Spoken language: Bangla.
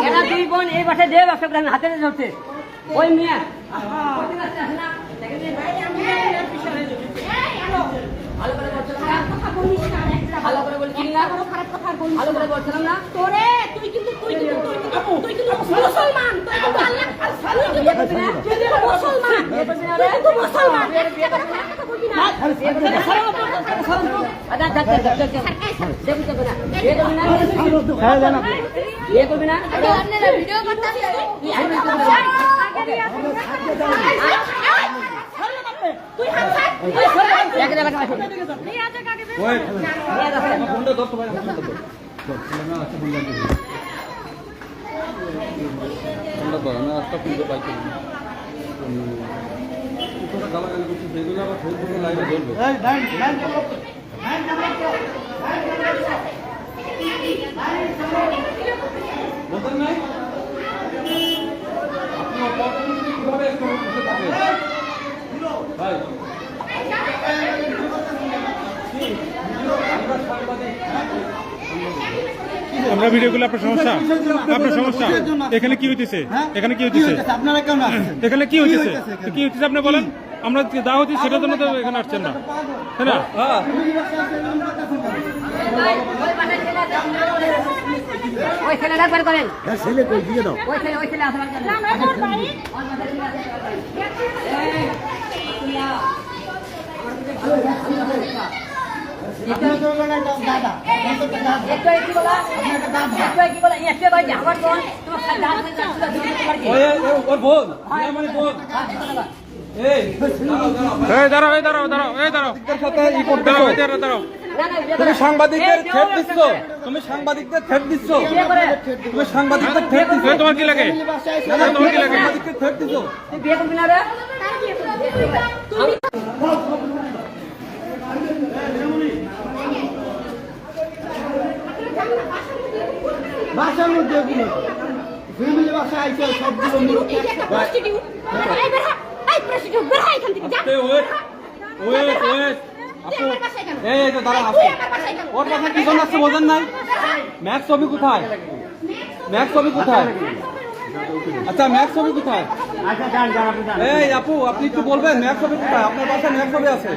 এরা দুই বোন এই বাসায় দিয়ে ব্যবসা করেন, হাতে ধরছে ওই মেয়ে ভালো করে বলছিলাম না, ভালো করে বলছিলাম না তোরে তুই কিন্তু মুসলমান, মুসলমান ভিডিও করতে আমরা ভিডিওগুলো আপনার সমস্যা, আপনার সমস্যা এখানে কি হইতেছে, এখানে কি হইতেছে, আপনারা কেন আসছেন? এখানে কি হইতেছে, কি হইতেছে আপনি বলেন। আমরা যা হচ্ছে সেটার জন্য তো এখানে আসছেন না, তাই না? ওই ছেলেটা একবার করেন, ছেলে কই দিয়ে দাও। ওই ছেলে আসবার তুমি সাংবাদিকদের থ্রেট দিচ্ছ, তুমি সাংবাদিকদের থ্রেট দিচ্ছ, তুমি সাংবাদিকদের থ্রেট দিচ্ছ। তোমার কি লাগে, তোমার কি লাগে? সাংবাদিকদের থ্রেট দিচ্ছ। বিয়ে করবি না রে? বাসার মধ্যে এগুলো ফ্যামিলি বাসা আইছে সবগুলো এই তো দাঁড়া আসো, ওর বাসা কি জন্য আসছে বোঝেন নাই? ম্যাক্স ছবি কোথায়, ম্যাক্স ছবি কোথায়? আচ্ছা ম্যাক্স ছবি কোথায়? এই আপু আপনি একটু বলবেন ম্যাক্স ছবি কোথায়? আপনার বাসায় ম্যাক্স ছবি আছে?